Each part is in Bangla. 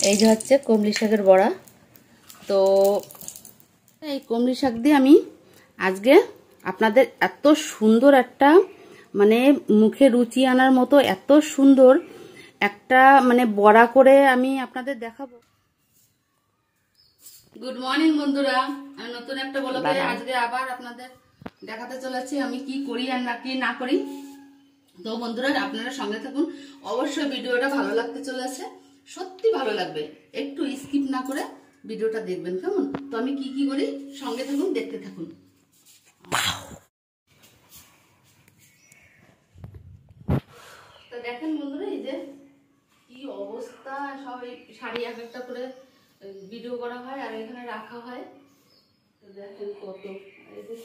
এই যে হচ্ছে কমলি শাকের বড়া। তো এই কমলি শাক দিয়ে আমি আজকে আপনাদের এত সুন্দর একটা মানে মুখে রুচি আনার মতো এত সুন্দর একটা মানে বড়া করে আমি আপনাদের দেখাবো। গুড মর্নিং বন্ধুরা, আমি নতুন একটা ব্লগে আজকে আবার আপনাদের দেখাতে চলেছি আমি কি করি আর কি না করি। তো বন্ধুরা আপনারা সঙ্গে থাকুন, অবশ্যই ভিডিওটা ভালো লাগতে চলেছে, সত্যি ভালো লাগবে, একটু স্কিপ না করে ভিডিওটা দেখবেন কেমন। তো আমি কি কি করি সঙ্গে থাকুন, দেখতে থাকুন। তো দেখেন বন্ধুরা, এই যে কি অবস্থা, সব শাড়ি এক একটা করে ভিডিও করা হয় আর এখানে রাখা হয়। তো দেখেন কত, এই যে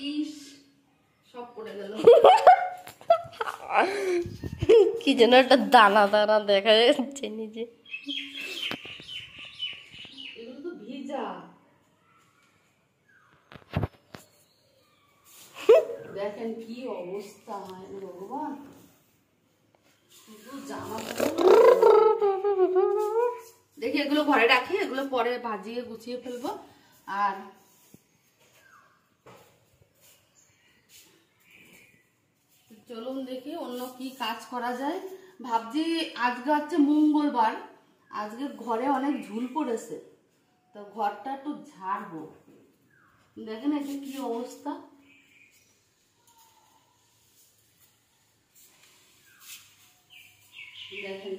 ইস সব পড়ে গেল। কি যেন একটা দানা দানা দেখা যাচ্ছে নিজে। এগুলো তো ভিজা, দেখেন কি অবস্থা। ভগবান, শুধু জামা দেখি এগুলো ঘরে রাখি, এগুলো পরে ভাজিয়ে গুছিয়ে ফেলবো। আর চলুন দেখি অন্য কি কাজ করা যায়। ভাবছি আজকে হচ্ছে মঙ্গলবার, আজকে ঘরে অনেক ঝুল পড়েছে, তো ঘরটা একটু ঝাড়বো। দেখেন এটা কি অবস্থা, দেখেন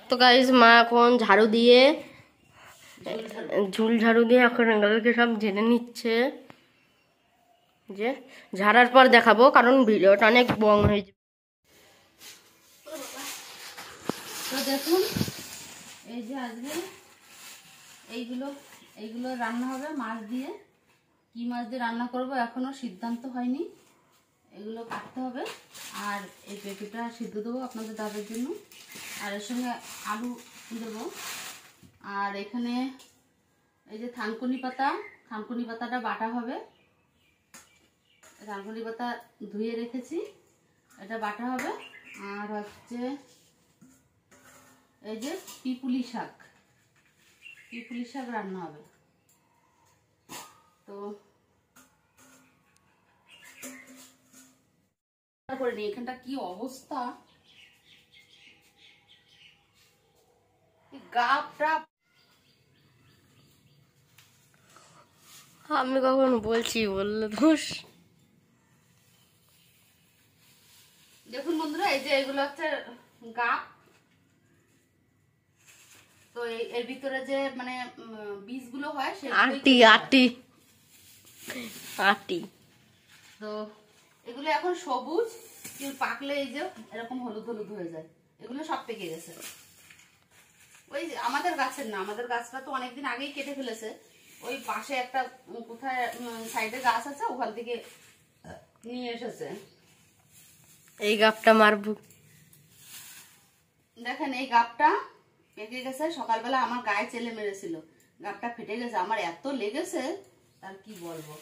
তো গাইস মা এখন ঝাড়ু দিয়ে ঝুল ঝাড়ু দিয়ে এখন এগুলোকে সব ঝেড়ে নিচ্ছে। যে ঝাড়ার পর দেখাবো, কারণ ভিডিওটা অনেক বং হয়ে যাবে। তো দেখুন এই যে আজকে এইগুলো এইগুলো রান্না হবে মাছ দিয়ে। কি মাছ দিয়ে রান্না করব এখনো সিদ্ধান্ত হয়নি, এগুলো কাটতে হবে। আর এই পেঁপেটা সিদ্ধ দেবো আপনাদের দাদার জন্য, আর এর সঙ্গে আলু দেবো। আর এখানে এই যে থানকুনি পাতাটা বাটা হবে। থানকুনি পাতা ধুয়ে রেখেছি, এটা বাটা হবে। আর হচ্ছে এই যে পিপুলি শাক রান্না হবে। তো করে নি, এখানটা কি অবস্থা, গাপটা। আমি কখন বলছি বললে দোষ। দেখুন বন্ধুরা, এই যে এগুলো হচ্ছে গাপ। তো এর ভিতরে যে মানে বীজগুলো হয় আটি। তো এগুলো এখন সবুজ, কিন্তু পাকলে এই যে এরকম হলুদ হলুদ হয়ে যায়। এগুলো সব পেকে গেছে। ওই আমাদের গাছের না, আমাদের গাছটা তো অনেকদিন আগেই কেটে ফেলেছে। ওই পাশে একটা কোথায় সাইডে গাছ আছে, ওখান থেকে নিয়ে এসেছে। এই গাপটা মারবো। দেখেন এই গাপটা পেকে গেছে, সকালবেলা আমার গায়ে চেলে মেরেছিল, গাপটা ফেটে গেছে, আমার এত লেগেছে তার কি বলবো।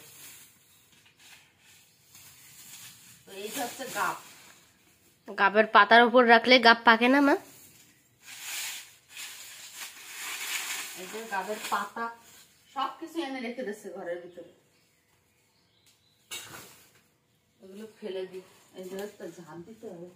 তো এই হচ্ছে গাপ। গাপের পাতার উপর রাখলে গাপ পাকে না মা? এই যে গাবের পাতা সবকিছু এনে রেখে দিচ্ছে ঘরের ভিতরে, এগুলো ফেলে দিই। এই যে একটা ঝাঁপ দিতে হবে।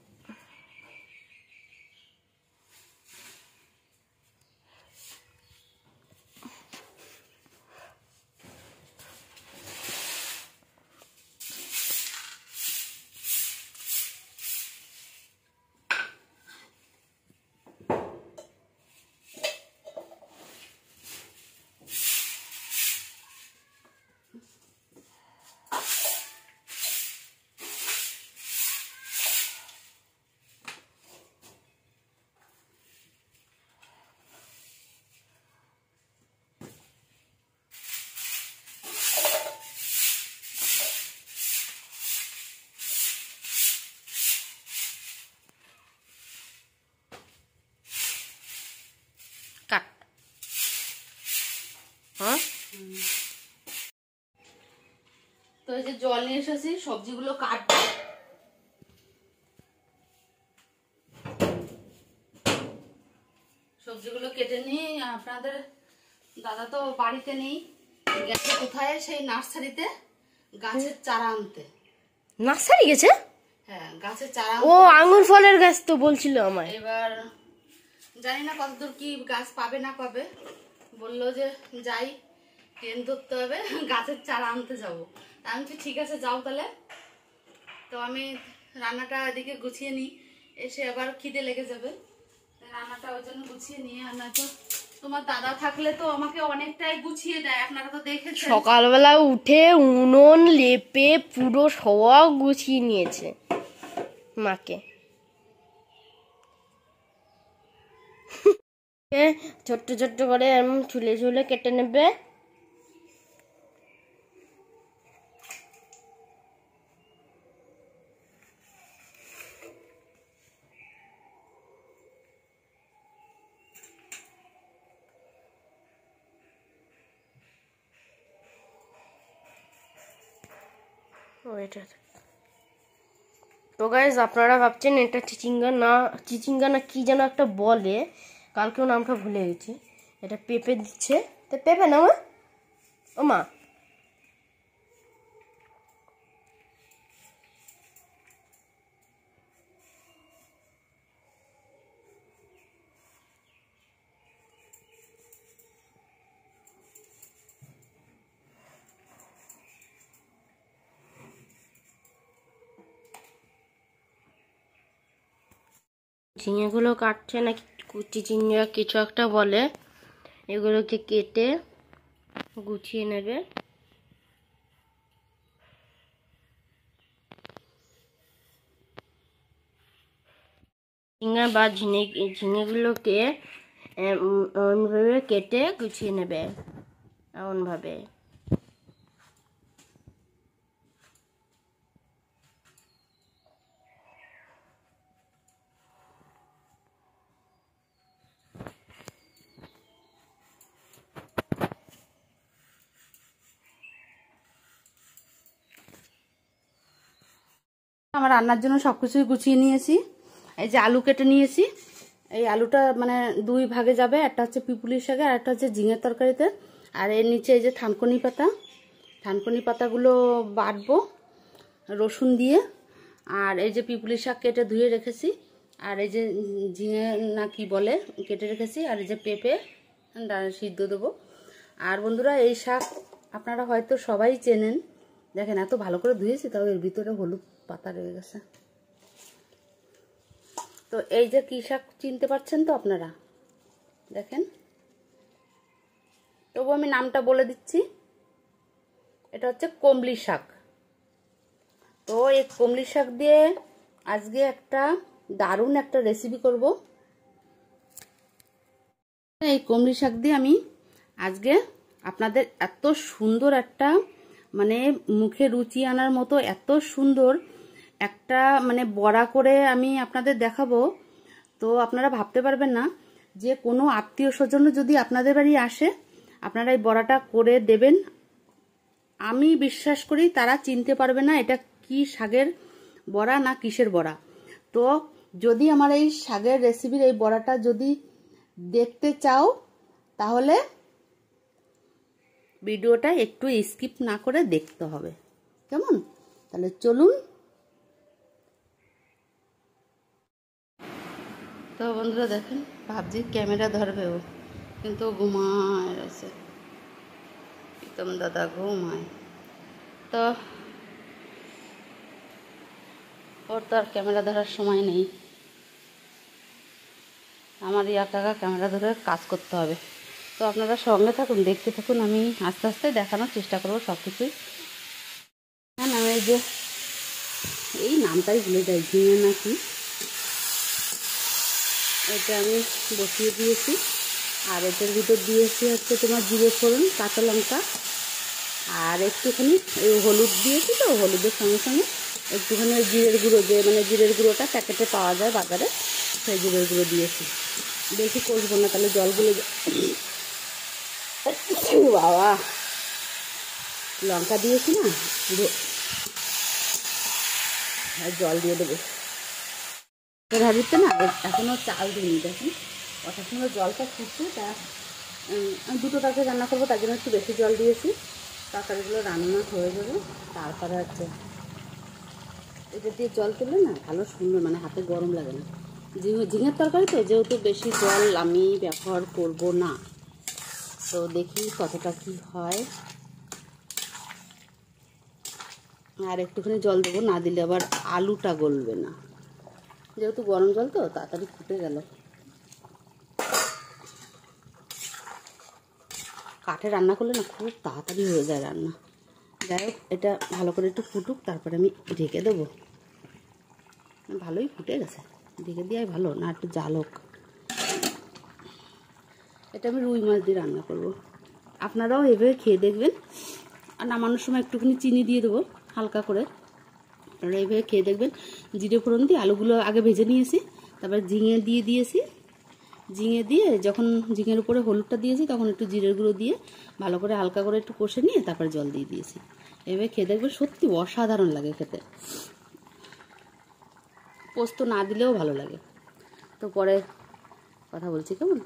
হ্যাঁ তো এই যে জল নিয়ে এসেছি, সবজিগুলো কাটবো। সবজিগুলো কেটে নিই। আপনাদের দাদা তো বাড়িতে নেই, গেছে কোথায় সেই নার্সারিতে গাছের চারা আনতে। নার্সারি গেছে? হ্যাঁ, গাছের চারা ও আঙ্গুর ফলের গাছ তো বলছিল আমায়। এবার জানি না কতদূর কি গাছ পাবে না পাবে, বললো যে যাই ট্রেন ধরতে হবে, গাছের চারা আনতে যাবো। আমি তো ঠিক আছে যাও তাহলে। তো আমি রান্নাটা এদিকে গুছিয়ে নিই, এসে আবার খিদে লেগে যাবে, রান্নাটা ওই জন্য গুছিয়ে নিয়ে। আর নয়তো তোমার দাদা থাকলে তো আমাকে অনেকটাই গুছিয়ে দেয়, আপনারা তো দেখেছেন। সকালবেলা উঠে উনুন লেপে পুরো সব গুছিয়ে নিয়েছে মাকে। ছোট্ট ছোট্ট করে এরকম ছুলে ছুলে কেটে নেবে। তো গাইজ আপনারা ভাবছেন এটা চিচিঙ্গা না কি যেন একটা বলে, কালকেও নামটা ভুলে গেছি। এটা পেঁপে দিচ্ছে, তো পেঁপে না মা? ও মা, ঝিঙেগুলো কাটছে নাকি চিচিঙ্গা কিছু একটা বলে, এগুলোকে কেটে গুছিয়ে নেবে। ঝিঙে বা ঝিঙেগুলোকে এমনভাবে কেটে গুছিয়ে নেবে, এমনভাবে। আমার রান্নার জন্য সবকিছুই গুছিয়ে নিয়েছি। এই যে আলু কেটে নিয়েছি, এই আলুটা মানে দুই ভাগে যাবে, একটা হচ্ছে পিপুলির শাকে আর একটা হচ্ছে ঝিঙের তরকারিতে। আর এর নিচে এই যে থানকুনি পাতাগুলো বাটবো রসুন দিয়ে। আর এই যে পিপুলির শাক কেটে ধুয়ে রেখেছি, আর এই যে ঝিঙে না কি বলে কেটে রেখেছি, আর এই যে পেঁপে সিদ্ধ দেবো। আর বন্ধুরা এই শাক আপনারা হয়তো সবাই চেনেন, দেখেন এত ভালো করে ধুয়েছি তাও এর ভিতরে হলুদ পাতা রয়ে গেছে। তো এই যে কি শাক চিনতে পারছেন তো আপনারা, দেখেন। তবু আমি নামটা বলে দিচ্ছি, এটা হচ্ছে কমলি শাক। তো এই কমলি শাক দিয়ে আজকে একটা দারুণ একটা রেসিপি করব। এই কমলি শাক দিয়ে আমি আজকে আপনাদের এত সুন্দর একটা মানে মুখে রুচি আনার মতো এত সুন্দর একটা মানে বড়া করে আমি আপনাদের দেখাবো। তো আপনারা ভাবতে পারবেন না যে কোনো আত্মীয় স্বজন যদি আপনাদের বাড়ি আসে আপনারা এই বড়াটা করে দেবেন, আমি বিশ্বাস করি তারা চিনতে পারবে না এটা কি শাকের বড়া না কিসের বড়া। তো যদি আমার এই শাকের রেসিপির এই বড়াটা যদি দেখতে চাও তাহলে ভিডিওটা একটু স্কিপ না করে দেখতে হবে, কেমন? তাহলে চলুন। তো বন্ধুরা দেখেন, ভাবছি ক্যামেরা ধরবে ও, কিন্তু ঘুমায় রয়েছে, প্রীতম দাদা ঘুমায়। তো ওর তো আর ক্যামেরা ধরার সময় নেই, আমার একা ক্যামেরা ধরে কাজ করতে হবে। তো আপনারা সঙ্গে থাকুন, দেখতে থাকুন, আমি আস্তে আস্তে দেখানোর চেষ্টা করবো সব কিছুই। হ্যাঁ, আমি এই যে এই নামটাই ভুলে যাই, ঝিঙে নাকি, এটা আমি বসিয়ে দিয়েছি। আর এটার ভিতর দিয়েছি হচ্ছে তোমার জিরে ফোড়ন, কাঁচা লঙ্কা, আর একটুখানি এই হলুদ দিয়েছি। তো হলুদের সঙ্গে সঙ্গে একটুখানি জিরের গুঁড়ো, যে মানে জিরের গুঁড়োটা প্যাকেটে পাওয়া যায় বাজারে, সেই জিরের গুঁড়ো দিয়েছি। বেশি কষবো না, তাহলে জলগুলো বাবা লঙ্কা দিয়েছি না পুরো, আর জল দিয়ে দেবো। ভাবিতে না এখনো চাল দিইনি, দেখুন কটার সময় জলটা ফুটছে। তা আমি দুটো তরকারি রান্না করবো, তার জন্য একটু বেশি জল দিয়েছি। তরকারিগুলো রান্না হয়ে যাবে, তারপরে হচ্ছে এটা দিয়ে জল তুললে না ভালো সুন্দর, মানে হাতে গরম লাগে না। ঝিঙের তরকারি তো, যেহেতু বেশি জল আমি ব্যবহার করব না, তো দেখি কতটা কি হয়। আর একটুখানি জল দেবো, না দিলে আবার আলুটা গলবে না, যেহেতু গরম জল তো তাড়াতাড়ি ফুটে গেল। কাঠে রান্না করলে না খুব তাড়াতাড়ি হয়ে যায় রান্না। যাই হোক, এটা ভালো করে একটু ফুটুক, তারপরে আমি ঢেকে দেবো। ভালোই ফুটে গেছে, ঢেকে দেওয়াই ভালো, না একটু জাল হোক। এটা আমি রুই মাছ দিয়ে রান্না করব, আপনারাও এভাবে খেয়ে দেখবেন। আর নামানোর সময় একটুখানি চিনি দিয়ে দেবো হালকা করে, আপনারা এইভাবে খেয়ে দেখবেন। জিরে ফোড়ন দিয়ে আলুগুলো আগে ভেজে নিয়েছি, তারপর ঝিঙে দিয়ে দিয়েছি। ঝিঙে দিয়ে যখন ঝিঙের উপরে হলুদটা দিয়েছি, তখন একটু জিরের গুঁড়ো দিয়ে ভালো করে হালকা করে একটু কষে নিয়ে তারপরে জল দিয়ে দিয়েছি। এভাবে খেয়ে দেখবেন, সত্যি অসাধারণ লাগে খেতে। পোস্ত না দিলেও ভালো লাগে। তো পরে কথা বলছি কেমন।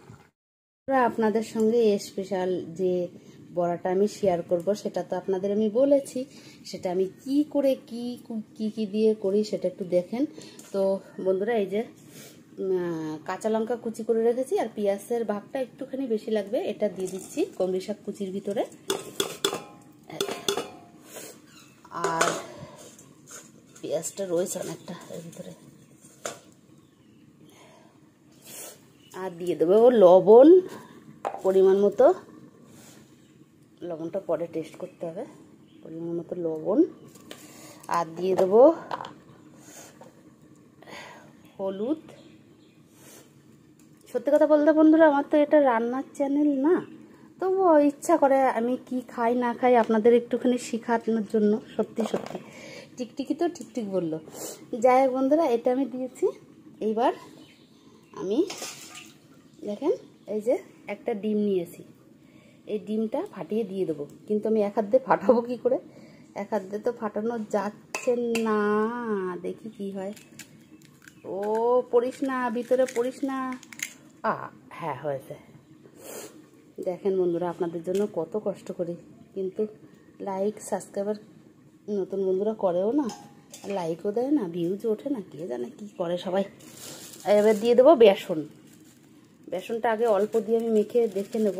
আপনাদের সঙ্গে স্পেশাল যে বড়াটা আমি শেয়ার করব, সেটা তো আপনাদের আমি বলেছি। সেটা আমি কি করে কি দিয়ে করি সেটা একটু দেখেন। তো বন্ধুরা, এই যে কাঁচা লঙ্কা কুচি করে রেখেছি, আর পেঁয়াজের ভাগটা একটুখানি বেশি লাগবে, এটা দিয়ে দিচ্ছি কমরি শাক কুচির ভিতরে। আর পেঁয়াজটা রয়েছে অনেকটা এর ভিতরে। আর দিয়ে দেবো লবণ পরিমাণ মতো, লবণটা পরে টেস্ট করতে হবে, পরিমাণ মতো লবণ। আর দিয়ে দেবো হলুদ। সত্যি কথা বলতে বন্ধুরা, আমার তো এটা রান্নার চ্যানেল না, তবুও ইচ্ছা করে আমি কি খাই না খাই আপনাদের একটুখানি শেখানোর জন্য। সত্যি সত্যি টিকটিকি তো ঠিক বললো। যাই হোক বন্ধুরা, এটা আমি দিয়েছি। এইবার আমি দেখেন, এই যে একটা ডিম নিয়েছি, এই ডিমটা ফাটিয়ে দিয়ে দেবো। কিন্তু আমি এক হাত দিয়ে ফাটাবো কী করে, এক হাত দিয়ে তো ফাটানো যাচ্ছে না। দেখি কি হয়। ও পড়িস না, ভিতরে পড়িস না। হ্যাঁ হয়েছে। দেখেন বন্ধুরা, আপনাদের জন্য কত কষ্ট করি, কিন্তু লাইক সাবস্ক্রাইবার নতুন বন্ধুরা করেও না, লাইকও দেয় না, ভিউজ ওঠে না, কে জানে কি করে সবাই। এবার দিয়ে দেবো বেসন। বেসনটা আগে অল্প দিয়ে আমি মেখে দেখে নেব,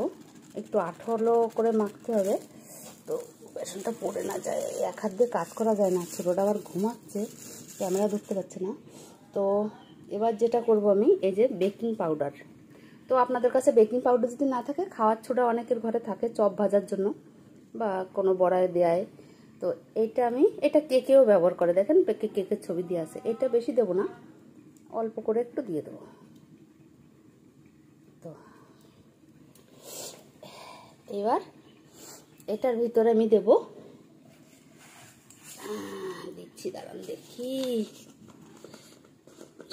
একটু আঠালো করে মাখতে হবে, তো বেসনটা পড়ে না যায়। এক হাত দিয়ে কাজ করা যায় না, ছোটোটা আবার ঘুমাচ্ছে, ক্যামেরা ধরতে পারছে না। তো এবার যেটা করব আমি, এই যে বেকিং পাউডার। তো আপনাদের কাছে বেকিং পাউডার যদি না থাকে, খাওয়ার ছোড়া অনেকের ঘরে থাকে চপ ভাজার জন্য বা কোনো বড়ায় দেয়, তো এটা কেকেও ব্যবহার করে। দেখেন কেকের ছবি দিয়ে আছে। এটা বেশি দেবো না, অল্প করে একটু দিয়ে দেবো। তো এবার এটার ভিতরে আমি দেব, দেখছি দাঁড়ান দেখি,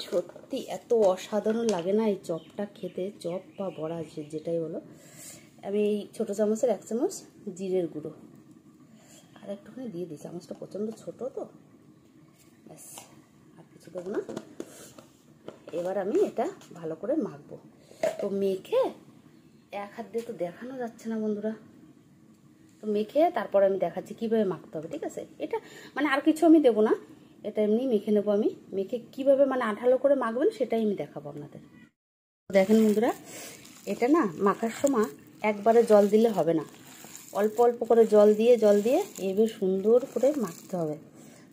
সত্যি এত অসাধারণ লাগে না এই চপটা খেতে, চপ বা বড়া যেটাই বলো। আমি এই ছোটো চামচের 1 চামচ জিরের গুঁড়ো আর একটুখানি দিয়ে দিই, চামচটা প্রচণ্ড ছোটো তো, ব্যাস আর কিছু দেবো না। এবার আমি এটা ভালো করে মাখবো। তো মেখে, এক হাত দিয়ে তো দেখানো যাচ্ছে না বন্ধুরা, তো মেখে তারপর আমি দেখাচ্ছি কীভাবে মাখতে হবে, ঠিক আছে। এটা মানে আর কিছু আমি দেবো না, এটা এমনি মেখে নেবো আমি। মেখে কীভাবে মানে আঠালো করে মাখবেন সেটাই আমি দেখাবো আপনাদের। দেখেন বন্ধুরা, এটা না মাখার সময় একবারে জল দিলে হবে না, অল্প অল্প করে জল দিয়ে এইভাবে সুন্দর করে মাখতে হবে।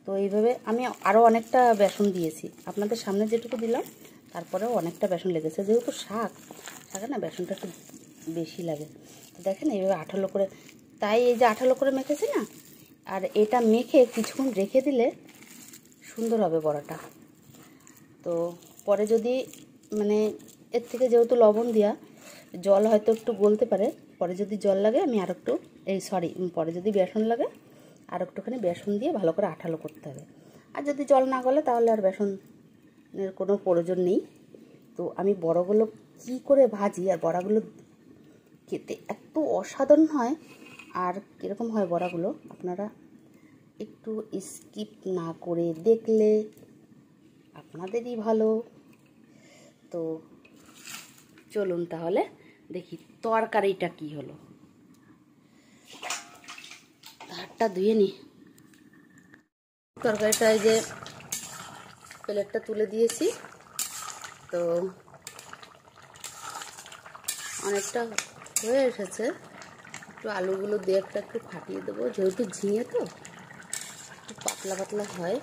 তো এইভাবে আমি আরও অনেকটা বেসন দিয়েছি, আপনাদের সামনে যেটুকু দিলাম তারপরেও অনেকটা বেসন লেগেছে, যেহেতু শাকে না বেসনটা একটু বেশি লাগে। তো দেখেন এইভাবে আঠালো করে, তাই এই যে আঠালো করে মেখেছি না, আর এটা মেখে কিছুক্ষণ রেখে দিলে সুন্দর হবে বড়াটা। তো পরে যদি মানে এর থেকে যেহেতু লবণ দেওয়া, জল হয়তো একটু গলতে পারে, পরে যদি জল লাগে আমি আর একটু পরে যদি বেসন লাগে আর একটুখানি বেসন দিয়ে ভালো করে আঠালো করতে হবে। আর যদি জল না গলে তাহলে আর বেসনের কোনো প্রয়োজন নেই। তো আমি বড়াগুলো কি করে ভাজি আর বড়াগুলো খেতে এত অসাধারণ হয়। আর কীরকম হয় বড়াগুলো আপনারা একটু স্কিপ না করে দেখলে আপনাদেরই ভালো। তো চলুন তাহলে দেখি তরকারিটা কি হলো। হাতটা ধুয়ে নি। তরকারিটা এই যে প্লেটটা তুলে দিয়েছি, তো অনেকটা হয়ে এসেছে। একটু আলুগুলো দিয়ে একটু ফাটিয়ে দেবো, যেহেতু ঝিঙে তো একটু পাতলা পাতলা হয়।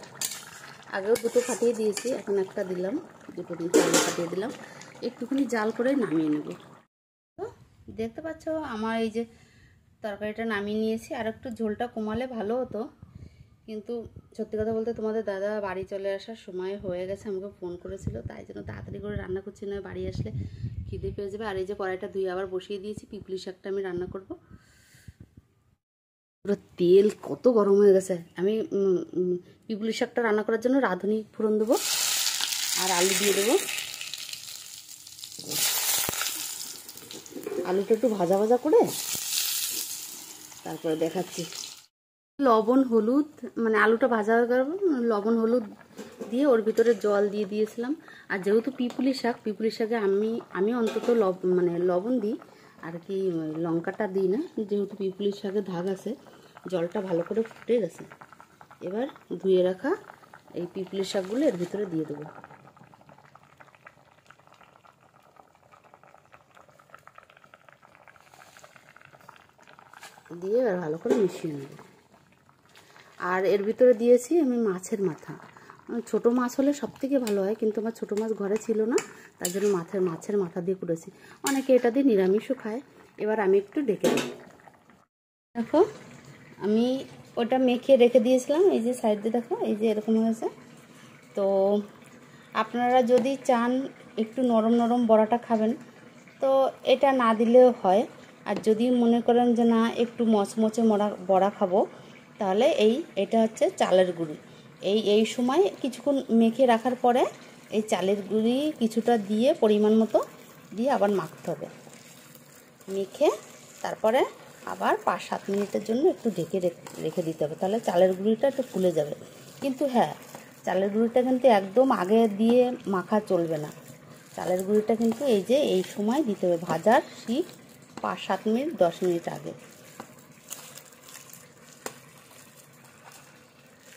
আগেও দুটো ফাটিয়ে দিয়েছি, এখন একটা দিলাম, দুটো দিন আলু ফাটিয়ে দিলাম, একটুখানি জাল করে নামিয়ে নেব। তো দেখতে পাচ্ছ আমার এই যে তরকারিটা নামিয়ে নিয়েছি। আর একটু ঝোলটা কমালে ভালো হতো, কিন্তু সত্যি কথা বলতে তোমাদের দাদা বাড়ি চলে আসার সময় হয়ে গেছে, আমাকে ফোন করেছিল, তাই জন্য তাড়াতাড়ি করে রান্না করছি, নয় বাড়ি আসলে খিদে পেয়ে যাবে। আর এই যে কড়াইটা ধুয়ে আবার বসিয়ে দিয়েছি, পিপলি শাকটা আমি রান্না করব। পুরো তেল কত গরম হয়ে গেছে। আমি পিপলি শাকটা রান্না করার জন্য রাঁধুনি ফোড়ন দেবো আর আলু দিয়ে দেবো। আলুটা একটু ভাজা ভাজা করে তারপরে দেখাচ্ছি। লবণ হলুদ, মানে আলুটা ভাজা হয়ে গেল, লবণ হলুদ দিয়ে ওর ভিতরে জল দিয়ে দিয়েছিলাম। আর যেহেতু পিপুলি শাকে আমি অন্তত লবণ দিই, আর কি লঙ্কাটা দিই না, যেহেতু পিপুলি শাকে ধাগ আছে। জলটা ভালো করে ফুটে গেছে, এবার ধুয়ে রাখা এই পিপুলি শাকগুলো এর ভিতরে দিয়ে দেবো। দিয়ে এবার ভালো করে মিশিয়ে নেব। আর এর ভিতরে দিয়েছি আমি মাছের মাথা। ছোট মাছ হলে সব থেকে ভালো হয়, কিন্তু আমার ছোটো মাছ ঘরে ছিল না, তার জন্য মাছের মাথা দিয়ে করেছি। অনেকে এটা দিয়ে নিরামিষও খায়। এবার আমি একটু ডেকে দিই। দেখো আমি ওটা মেখে রেখে দিয়েছিলাম, এই যে সাইড দিয়ে দেখো, এই যে এরকম হয়েছে। তো আপনারা যদি চান একটু নরম নরম বড়াটা খাবেন, তো এটা না দিলেও হয়। আর যদি মনে করেন যে না একটু মচমচে বড়া খাবো, তাহলে এটা হচ্ছে চালের গুঁড়ি। এই সময় কিছুক্ষণ মেখে রাখার পরে এই চালের গুঁড়ি কিছুটা দিয়ে পরিমাণ মতো দিয়ে আবার মাখতে হবে। মেখে তারপরে আবার 5-7 মিনিটের জন্য একটু ঢেকে রেখে দিতে হবে, তাহলে চালের গুঁড়িটা একটু ফুলে যাবে। কিন্তু হ্যাঁ, চালের গুঁড়িটা কিন্তু একদম আগে দিয়ে মাখা চলবে না। চালের গুঁড়িটা কিন্তু এই সময় দিতে হবে, ভাজার ঠিক 5-7 মিনিট 10 মিনিট আগে।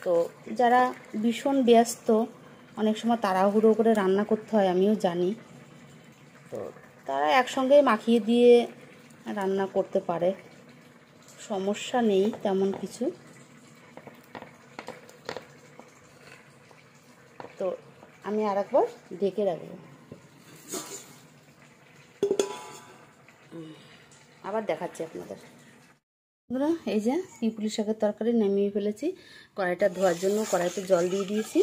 তো যারা ভীষণ ব্যস্ত, অনেক সময় তাড়াহুড়ো করে রান্না করতে হয়, আমিও জানি, তো তারা একসঙ্গে মাখিয়ে দিয়ে রান্না করতে পারে, সমস্যা নেই তেমন কিছু। তো আমি আরেকবার ঢেকে রাখবো, আবার দেখাচ্ছি আপনাদের। বন্ধুরা এই যে পিপুলি শাকের তরকারি নামিয়ে ফেলেছি। কড়াইটা ধোয়ার জন্য কড়াইতে জল দিয়ে দিয়েছি,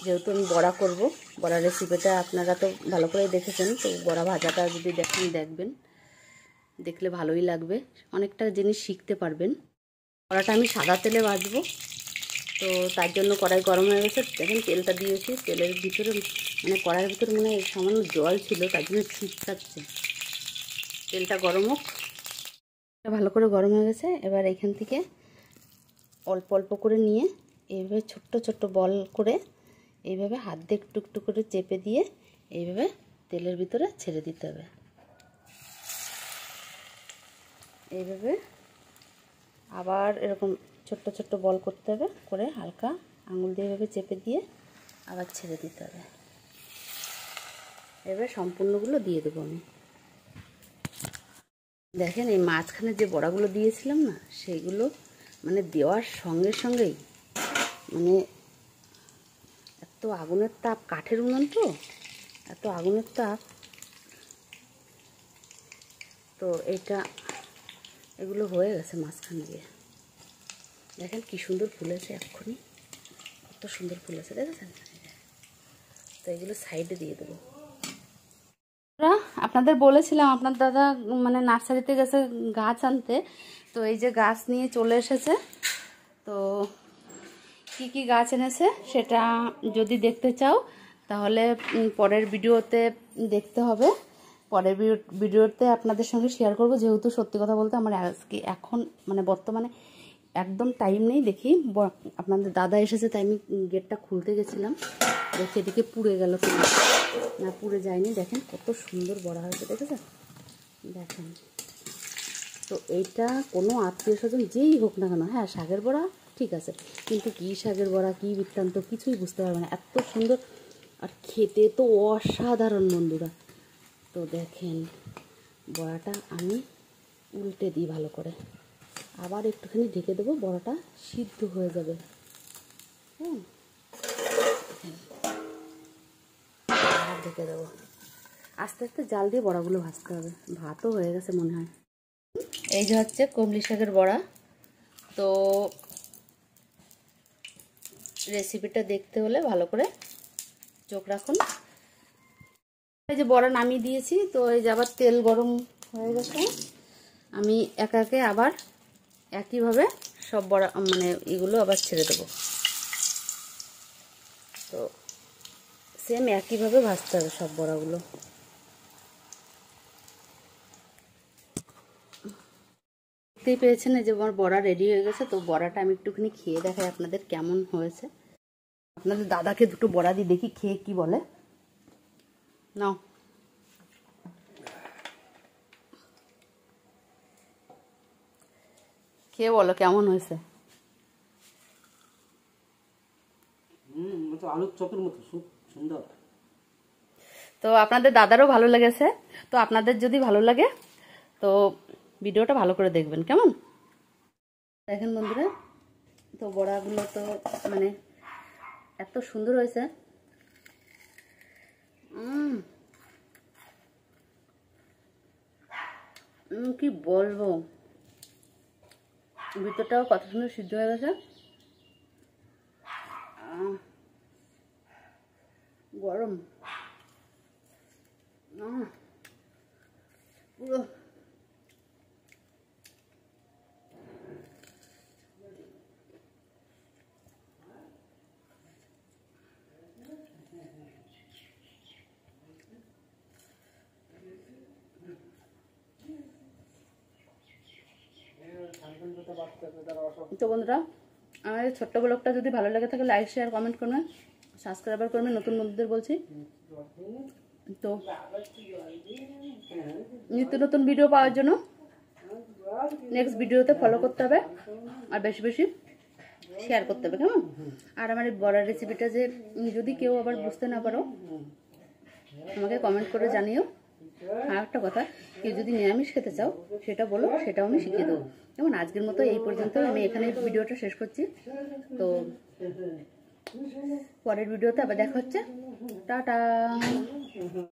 যেহেতু আমি বড়া করব। বড়া রেসিপিটা আপনারা তো ভালো করে দেখেছেন, তো বড়া ভাজাটা যদি দেখবেন, দেখলে ভালোই লাগবে, অনেকটা জিনিস শিখতে পারবেন। কড়াটা আমি সাদা তেলে ভাজবো, তো তার জন্য কড়াই গরম হয়ে গেছে। দেখুন তেলটা দিয়েছি, তেলের ভিতরে মানে কড়াইয়ের ভিতরে মানে সামান্য জল ছিল, তার জন্য ছিটকাচ্ছে। তেলটা গরম হোক, ভালো করে গরম হয়ে গেছে। এবার এখান থেকে অল্প অল্প করে নিয়ে এইভাবে ছোট্ট ছোট্ট বল করে এইভাবে হাত দিয়ে একটু একটু করে চেপে দিয়ে এইভাবে তেলের ভিতরে ছেড়ে দিতে হবে। এইভাবে আবার এরকম ছোট্ট ছোট্ট বল করতে হবে, করে হালকা আঙুল দিয়ে এভাবে চেপে দিয়ে আবার ছেড়ে দিতে হবে। এবার সম্পূর্ণগুলো দিয়ে দেবো আমি। দেখেন এই মাঝখানে যে বড়াগুলো দিয়েছিলাম না, সেইগুলো মানে দেওয়ার সঙ্গে সঙ্গেই মানে এত আগুনের তাপ, কাঠের উনুন তো, এত আগুনের তাপ। তো এগুলো হয়ে গেছে মাঝখান দিয়ে। দেখেন কি সুন্দর ফুলেছে, এক্ষুনি কত সুন্দর ফুলেছে, দেখেছেন? তো এগুলো সাইডে দিয়ে দেবো। আপনাদের বলেছিলাম আপনার দাদা মানে নার্সারিতে গেছে গাছ আনতে, তো এই যে গাছ নিয়ে চলে এসেছে। তো কি কি গাছ এনেছে সেটা যদি দেখতে চাও তাহলে পরের ভিডিওতে দেখতে হবে। পরের ভিডিওতে আপনাদের সঙ্গে শেয়ার করব। যেহেতু সত্যি কথা বলতে আমার আজকে এখন মানে বর্তমানে একদম টাইম নেই। দেখি আপনাদের দাদা এসেছে তাই আমি গেটটা খুলতে গেছিলাম, দেখি এদিকে পুড়ে গেল কিনা। না, পুড়ে যায়নি। দেখেন কত সুন্দর বড়া হয়েছে, দেখেছেন? দেখেন তো এইটা কোনো আত্মীয় স্বজন যেই হোক না কেন, হ্যাঁ শাকের বড়া ঠিক আছে, কিন্তু কী শাকের বড়া কী বৃত্তান্ত কিছুই বুঝতে পারবে না, এত সুন্দর আর খেতে তো অসাধারণ বন্ধুরা। তো দেখেন বড়াটা আমি উল্টে দিই ভালো করে, আবার একটুখানি ঢেকে দেবো, বড়াটা সিদ্ধ হয়ে যাবে। হ্যাঁ, আর ঢেকে দেবো। আস্তে আস্তে জাল দিয়ে বড়াগুলো ভাজতে হবে। ভাতও হয়ে গেছে মনে হয়। এই যে হচ্ছে কমলি শাকের বড়া। তো রেসিপিটা দেখতে হলে ভালো করে চোখ রাখুন। এই যে বড়া নামিয়ে দিয়েছি, তো এই যে আবার তেল গরম হয়ে গেছে। আমি একে একে আবার একইভাবে সব বড়া মানে এগুলো আবার ছেড়ে দেবো। তো সেম একইভাবে ভাজতে হবে সব বড়াগুলো। দেখতেই পেয়েছেন যে আমার বড়া রেডি হয়ে গেছে। তো বড়াটা আমি একটুখানি খেয়ে দেখাই আপনাদের কেমন হয়েছে। আপনাদের দাদাকে দুটো বড়া দিয়ে দেখি খেয়ে কি বলে। নাও, খেয়ে বলো কেমন হয়েছে। আলুর চপের মতো সুন্দর। তো আপনাদের দাদারও ভালো লেগেছে। তো আপনাদের যদি ভালো লাগে তো ভিডিওটা ভালো করে দেখবেন, কেমন? দেখেন বন্ধুরা, তো বড়াগুলো তো মানে এত সুন্দর হয়েছে। কি বলবো, ভিতরটাও কত সুন্দর সিদ্ধ হয়ে গেছে। গরম পুরো তো বন্ধুরা, আমার এই ছোট্ট ব্লগটা যদি ভালো লাগে থাকে লাইক শেয়ার কমেন্ট করবেন, সাবস্ক্রাইবার করবেন নতুন বন্ধুদের বলছি। তো নিত্য নতুন ভিডিও পাওয়ার জন্য নেক্সট ভিডিওতে ফলো করতে হবে আর বেশি বেশি শেয়ার করতে হবে, কেমন? আর আমার এই বড়ার রেসিপিটা যে যদি কেউ আবার বুঝতে না পারো আমাকে কমেন্ট করে জানিও। আর একটা কথা, কেউ যদি নিরামিষ খেতে চাও সেটা বলো, সেটাও আমি শিখিয়ে দেবো। যেমন আজকের মতো এই পর্যন্ত আমি এখানে ভিডিওটা শেষ করছি। তো পরের ভিডিওতে আবার দেখা হচ্ছে। টাটা।